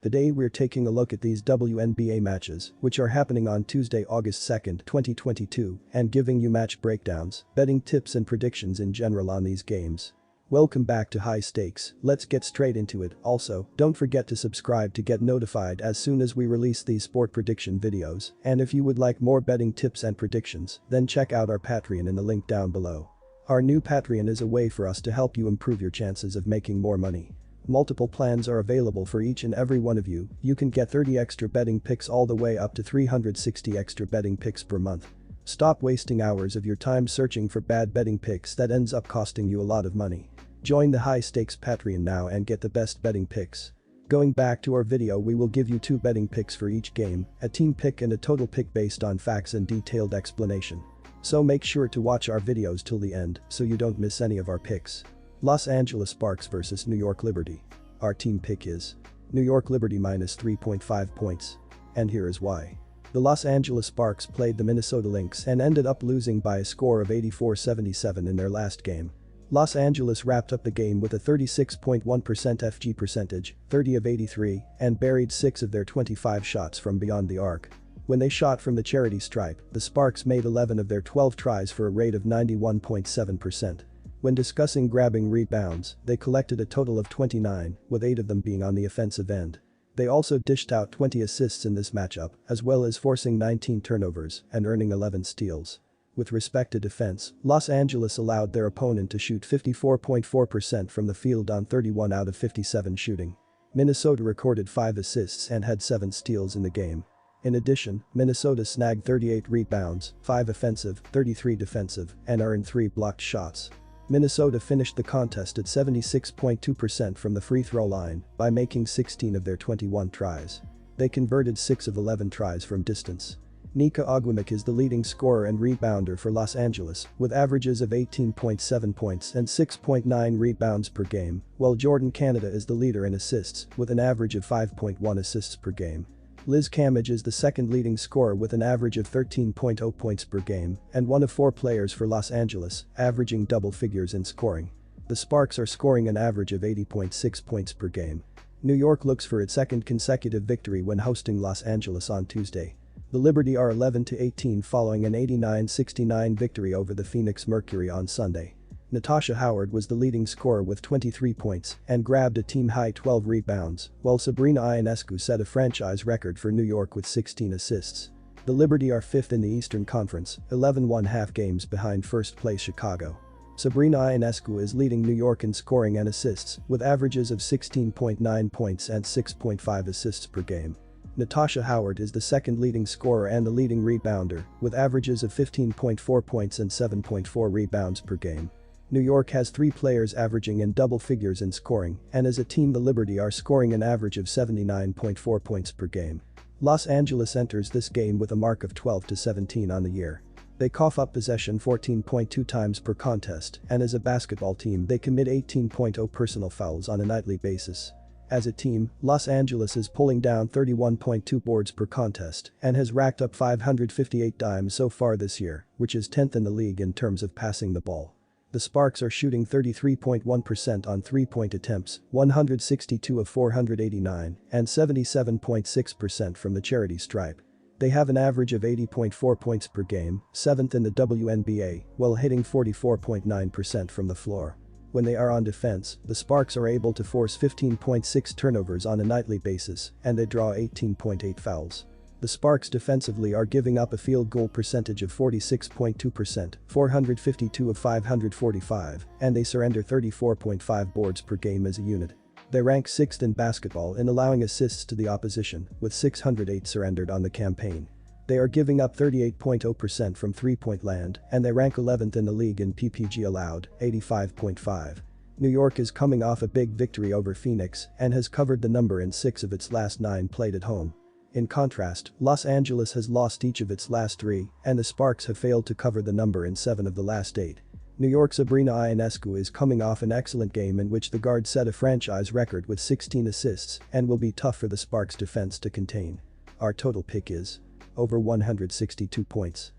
Today we're taking a look at these WNBA matches, which are happening on Tuesday, August 2nd, 2022, and giving you match breakdowns, betting tips and predictions in general on these games. Welcome back to High Stakes, let's get straight into it. Also, don't forget to subscribe to get notified as soon as we release these sport prediction videos, and if you would like more betting tips and predictions, then check out our Patreon in the link down below. Our new Patreon is a way for us to help you improve your chances of making more money. Multiple plans are available for each and every one of you. You can get 30 extra betting picks all the way up to 360 extra betting picks per month. Stop wasting hours of your time searching for bad betting picks that ends up costing you a lot of money. Join the High Stakes Patreon now and get the best betting picks. Going back to our video, we will give you 2 betting picks for each game, a team pick and a total pick based on facts and detailed explanation. So make sure to watch our videos till the end so you don't miss any of our picks. Los Angeles Sparks vs New York Liberty. Our team pick is New York Liberty minus 3.5 points. And here is why. The Los Angeles Sparks played the Minnesota Lynx and ended up losing by a score of 84-77 in their last game. Los Angeles wrapped up the game with a 36.1% FG percentage, 30 of 83, and buried 6 of their 25 shots from beyond the arc. When they shot from the charity stripe, the Sparks made 11 of their 12 tries for a rate of 91.7%. When discussing grabbing rebounds, they collected a total of 29, with 8 of them being on the offensive end. They also dished out 20 assists in this matchup, as well as forcing 19 turnovers and earning 11 steals. With respect to defense, Los Angeles allowed their opponent to shoot 54.4% from the field on 31 out of 57 shooting. Minnesota recorded 5 assists and had 7 steals in the game. In addition, Minnesota snagged 38 rebounds, 5 offensive, 33 defensive, and earned 3 blocked shots. Minnesota finished the contest at 76.2% from the free throw line by making 16 of their 21 tries. They converted 6 of 11 tries from distance. Nika Ogwumike is the leading scorer and rebounder for Los Angeles, with averages of 18.7 points and 6.9 rebounds per game, while Jordan Canada is the leader in assists, with an average of 5.1 assists per game. Liz Cambage is the second leading scorer with an average of 13.0 points per game and one of 4 players for Los Angeles, averaging double figures in scoring. The Sparks are scoring an average of 80.6 points per game. New York looks for its second consecutive victory when hosting Los Angeles on Tuesday. The Liberty are 11-18 following an 89-69 victory over the Phoenix Mercury on Sunday. Natasha Howard was the leading scorer with 23 points and grabbed a team-high 12 rebounds, while Sabrina Ionescu set a franchise record for New York with 16 assists. The Liberty are 5th in the Eastern Conference, 11.5 games behind first-place Chicago. Sabrina Ionescu is leading New York in scoring and assists, with averages of 16.9 points and 6.5 assists per game. Natasha Howard is the second leading scorer and the leading rebounder, with averages of 15.4 points and 7.4 rebounds per game. New York has 3 players averaging in double figures in scoring, and as a team the Liberty are scoring an average of 79.4 points per game. Los Angeles enters this game with a mark of 12-17 on the year. They cough up possession 14.2 times per contest, and as a basketball team they commit 18.0 personal fouls on a nightly basis. As a team, Los Angeles is pulling down 31.2 boards per contest and has racked up 558 dimes so far this year, which is 10th in the league in terms of passing the ball. The Sparks are shooting 33.1% on 3-point attempts, 162 of 489, and 77.6% from the charity stripe. They have an average of 80.4 points per game, 7th in the WNBA, while hitting 44.9% from the floor. When they are on defense, the Sparks are able to force 15.6 turnovers on a nightly basis, and they draw 18.8 fouls. The Sparks defensively are giving up a field goal percentage of 46.2%, 452 of 545, and they surrender 34.5 boards per game as a unit. They rank 6th in basketball in allowing assists to the opposition, with 608 surrendered on the campaign. They are giving up 38.0% from 3-point land, and they rank 11th in the league in PPG allowed, 85.5. New York is coming off a big victory over Phoenix and has covered the number in 6 of its last 9 played at home. In contrast, Los Angeles has lost each of its last 3, and the Sparks have failed to cover the number in 7 of the last 8. New York's Sabrina Ionescu is coming off an excellent game in which the guard set a franchise record with 16 assists and will be tough for the Sparks defense to contain. Our total pick is over 162 points.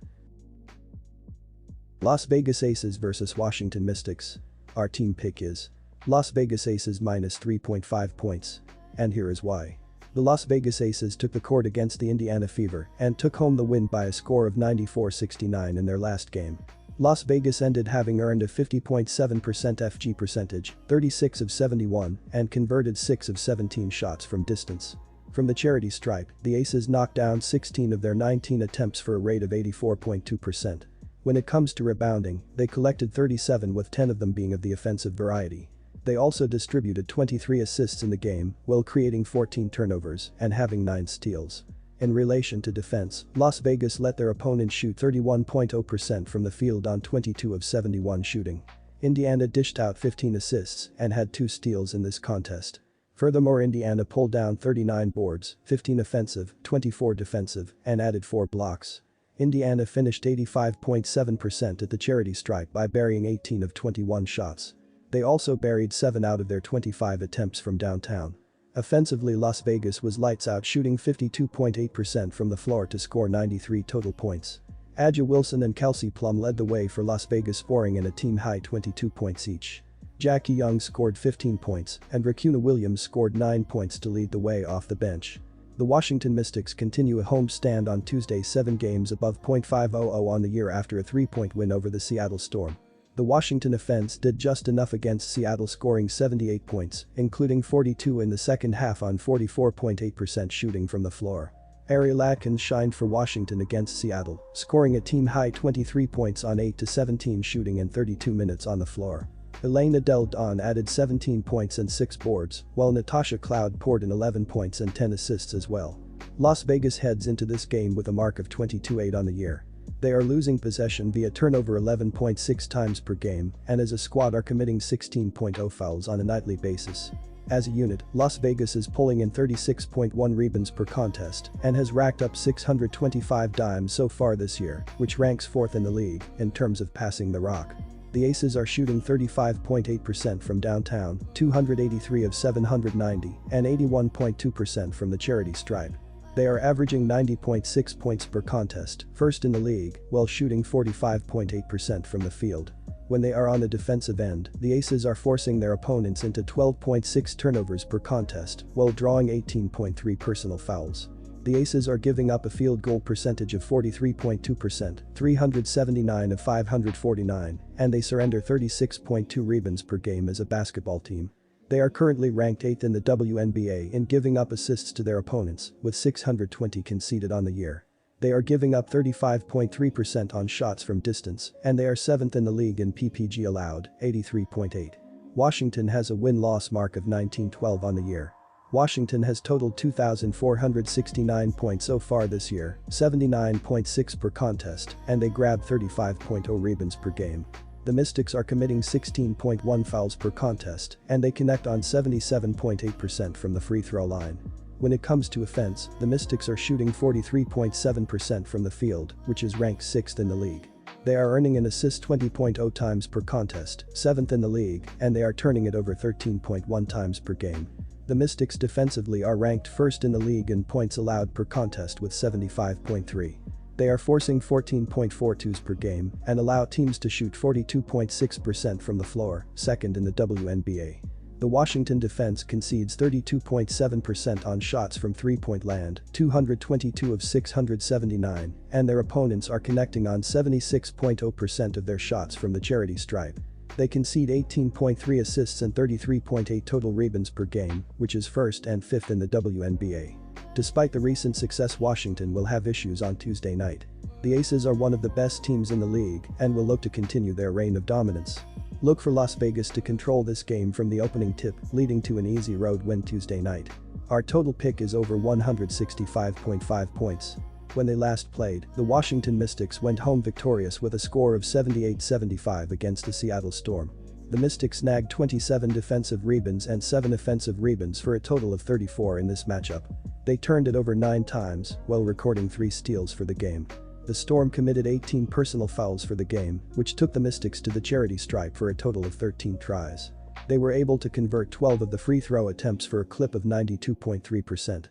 Las Vegas Aces vs Washington Mystics. Our team pick is Las Vegas Aces minus 3.5 points. And here is why. The Las Vegas Aces took the court against the Indiana Fever and took home the win by a score of 94-69 in their last game. Las Vegas ended having earned a 50.7% FG percentage, 36 of 71, and converted 6 of 17 shots from distance. From the charity stripe, the Aces knocked down 16 of their 19 attempts for a rate of 84.2%. When it comes to rebounding, they collected 37 with 10 of them being of the offensive variety. They also distributed 23 assists in the game while creating 14 turnovers and having 9 steals. In relation to defense, Las Vegas let their opponents shoot 31.0% from the field on 22 of 71 shooting. Indiana dished out 15 assists and had 2 steals in this contest. Furthermore, Indiana pulled down 39 boards, 15 offensive, 24 defensive, and added 4 blocks. Indiana finished 85.7% at the charity stripe by burying 18 of 21 shots. They also buried 7 out of their 25 attempts from downtown. Offensively, Las Vegas was lights out, shooting 52.8% from the floor to score 93 total points. A'ja Wilson and Kelsey Plum led the way for Las Vegas, scoring in a team-high 22 points each. Jackie Young scored 15 points and Raquina Williams scored 9 points to lead the way off the bench. The Washington Mystics continue a home stand on Tuesday, 7 games above .500 on the year after a 3-point win over the Seattle Storm. The Washington offense did just enough against Seattle, scoring 78 points, including 42 in the second half on 44.8% shooting from the floor. Ariel Atkins shined for Washington against Seattle, scoring a team-high 23 points on 8-17 shooting in 32 minutes on the floor. Elena Del Don added 17 points and 6 boards, while Natasha Cloud poured in 11 points and 10 assists as well. Las Vegas heads into this game with a mark of 22-8 on the year. They are losing possession via turnover 11.6 times per game and as a squad are committing 16.0 fouls on a nightly basis. As a unit, Las Vegas is pulling in 36.1 rebounds per contest and has racked up 625 dimes so far this year, which ranks 4th in the league in terms of passing the rock. The Aces are shooting 35.8% from downtown, 283 of 790, and 81.2% from the charity stripe. They are averaging 90.6 points per contest, 1st in the league, while shooting 45.8% from the field. When they are on the defensive end, the Aces are forcing their opponents into 12.6 turnovers per contest, while drawing 18.3 personal fouls. The Aces are giving up a field goal percentage of 43.2%, 379 of 549, and they surrender 36.2 rebounds per game as a basketball team. They are currently ranked 8th in the WNBA in giving up assists to their opponents, with 620 conceded on the year. They are giving up 35.3% on shots from distance, and they are 7th in the league in PPG allowed, 83.8. Washington has a win-loss mark of 19-12 on the year. Washington has totaled 2,469 points so far this year, 79.6 per contest, and they grab 35.0 rebounds per game. The Mystics are committing 16.1 fouls per contest, and they connect on 77.8% from the free throw line. When it comes to offense, the Mystics are shooting 43.7% from the field, which is ranked 6th in the league. They are earning an assist 20.0 times per contest, 7th in the league, and they are turning it over 13.1 times per game. The Mystics defensively are ranked 1st in the league in points allowed per contest with 75.3. They are forcing 14.4 twos per game and allow teams to shoot 42.6% from the floor, 2nd in the WNBA. The Washington defense concedes 32.7% on shots from three-point land, 222 of 679, and their opponents are connecting on 76.0% of their shots from the charity stripe. They concede 18.3 assists and 33.8 total rebounds per game, which is 1st and 5th in the WNBA. Despite the recent success, Washington will have issues on Tuesday night. The Aces are one of the best teams in the league and will look to continue their reign of dominance. Look for Las Vegas to control this game from the opening tip, leading to an easy road win Tuesday night. Our total pick is over 165.5 points. When they last played, the Washington Mystics went home victorious with a score of 78-75 against the Seattle Storm. The Mystics snagged 27 defensive rebounds and 7 offensive rebounds for a total of 34 in this matchup. They turned it over 9 times, while recording 3 steals for the game. The Storm committed 18 personal fouls for the game, which took the Mystics to the charity stripe for a total of 13 tries. They were able to convert 12 of the free throw attempts for a clip of 92.3%.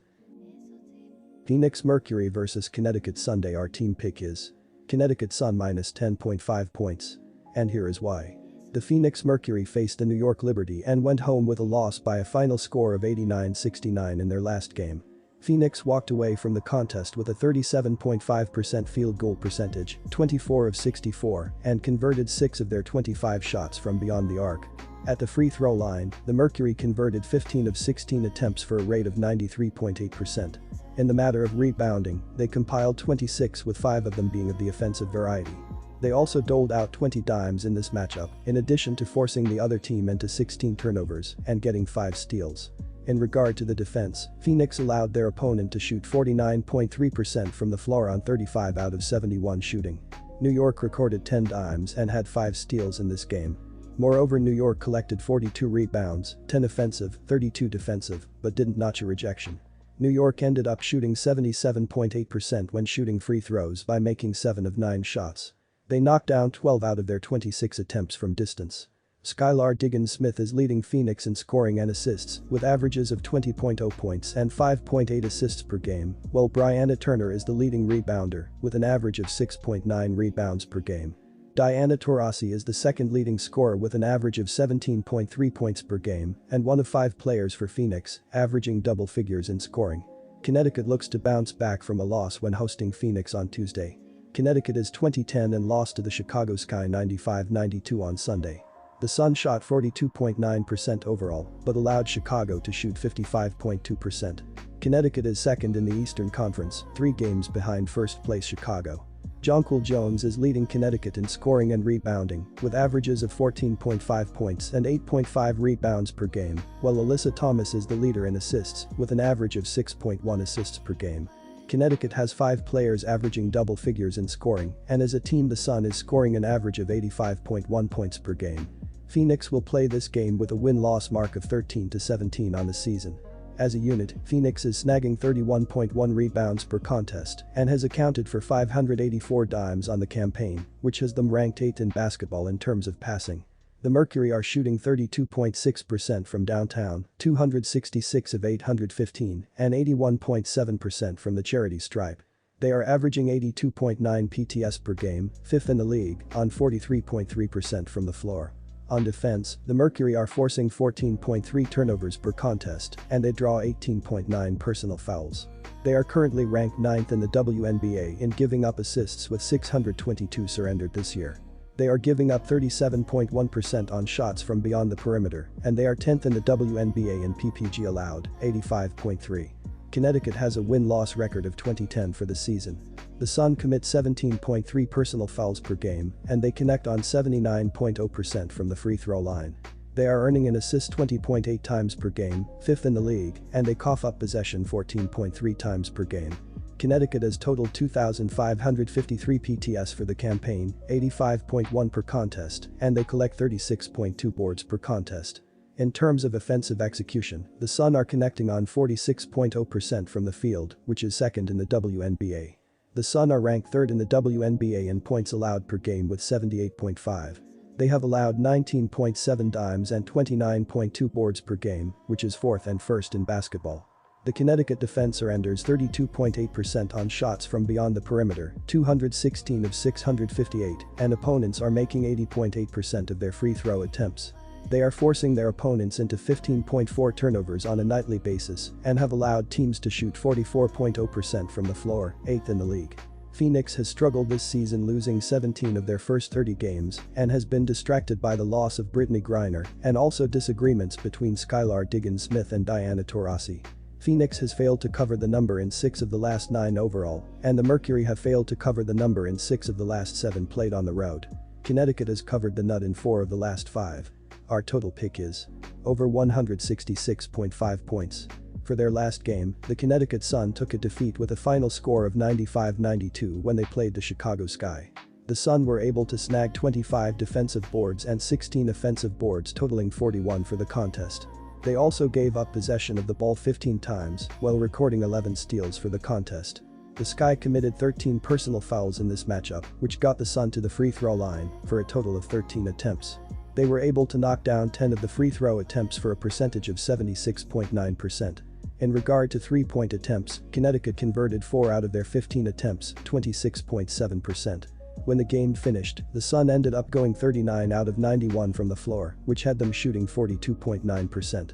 Phoenix Mercury vs Connecticut Sunday. Our team pick is Connecticut Sun minus 10.5 points. And here is why. The Phoenix Mercury faced the New York Liberty and went home with a loss by a final score of 89-69 in their last game. Phoenix walked away from the contest with a 37.5% field goal percentage, 24 of 64, and converted 6 of their 25 shots from beyond the arc. At the free throw line, the Mercury converted 15 of 16 attempts for a rate of 93.8%. In the matter of rebounding, they compiled 26 with 5 of them being of the offensive variety. They also doled out 20 dimes in this matchup, in addition to forcing the other team into 16 turnovers and getting 5 steals. In regard to the defense, Phoenix allowed their opponent to shoot 49.3% from the floor on 35 out of 71 shooting. New York recorded 10 dimes and had 5 steals in this game. Moreover, New York collected 42 rebounds, 10 offensive, 32 defensive, but didn't notch a rejection. New York ended up shooting 77.8% when shooting free throws by making 7 of 9 shots. They knocked down 12 out of their 26 attempts from distance. Skylar Diggins-Smith is leading Phoenix in scoring and assists, with averages of 20.0 points and 5.8 assists per game, while Brianna Turner is the leading rebounder, with an average of 6.9 rebounds per game. Diana Taurasi is the second leading scorer with an average of 17.3 points per game and one of 5 players for Phoenix, averaging double figures in scoring. Connecticut looks to bounce back from a loss when hosting Phoenix on Tuesday. Connecticut is 20-10 and lost to the Chicago Sky 95-92 on Sunday. The Sun shot 42.9% overall, but allowed Chicago to shoot 55.2%. Connecticut is second in the Eastern Conference, 3 games behind first-place Chicago. Jonquil Jones is leading Connecticut in scoring and rebounding, with averages of 14.5 points and 8.5 rebounds per game, while Alyssa Thomas is the leader in assists, with an average of 6.1 assists per game. Connecticut has 5 players averaging double figures in scoring, and as a team the Sun is scoring an average of 85.1 points per game. Phoenix will play this game with a win-loss mark of 13-17 on the season. As a unit, Phoenix is snagging 31.1 rebounds per contest and has accounted for 584 dimes on the campaign, which has them ranked 8th in basketball in terms of passing. The Mercury are shooting 32.6% from downtown, 266 of 815, and 81.7% from the charity stripe. They are averaging 82.9 PTS per game, 5th in the league, on 43.3% from the floor. On defense, the Mercury are forcing 14.3 turnovers per contest, and they draw 18.9 personal fouls. They are currently ranked 9th in the WNBA in giving up assists with 622 surrendered this year. They are giving up 37.1% on shots from beyond the perimeter, and they are 10th in the WNBA in PPG allowed, 85.3. Connecticut has a win-loss record of 20-10 for the season. The Sun commit 17.3 personal fouls per game, and they connect on 79.0% from the free throw line. They are earning an assist 20.8 times per game, 5th in the league, and they cough up possession 14.3 times per game. Connecticut has totaled 2,553 PTS for the campaign, 85.1 per contest, and they collect 36.2 boards per contest. In terms of offensive execution, the Sun are connecting on 46.0% from the field, which is second in the WNBA. The Sun are ranked 3rd in the WNBA in points allowed per game with 78.5. They have allowed 19.7 dimes and 29.2 boards per game, which is 4th and 1st in basketball. The Connecticut defense surrenders 32.8% on shots from beyond the perimeter, 216 of 658, and opponents are making 80.8% of their free throw attempts. They are forcing their opponents into 15.4 turnovers on a nightly basis and have allowed teams to shoot 44.0% from the floor, 8th in the league. Phoenix has struggled this season, losing 17 of their first 30 games and has been distracted by the loss of Brittany Griner and also disagreements between Skylar Diggins-Smith and Diana Taurasi. Phoenix has failed to cover the number in 6 of the last 9 overall, and the Mercury have failed to cover the number in 6 of the last 7 played on the road. Connecticut has covered the nut in 4 of the last 5. Our total pick is over 166.5 points. For their last game, the Connecticut Sun took a defeat with a final score of 95-92 when they played the Chicago Sky. The Sun were able to snag 25 defensive boards and 16 offensive boards, totaling 41 for the contest. They also gave up possession of the ball 15 times while recording 11 steals for the contest. The Sky committed 13 personal fouls in this matchup, which got the Sun to the free throw line for a total of 13 attempts. They were able to knock down 10 of the free throw attempts for a percentage of 76.9%. In regard to three-point attempts, Connecticut converted 4 out of their 15 attempts, 26.7%. When the game finished, the Sun ended up going 39 out of 91 from the floor, which had them shooting 42.9%.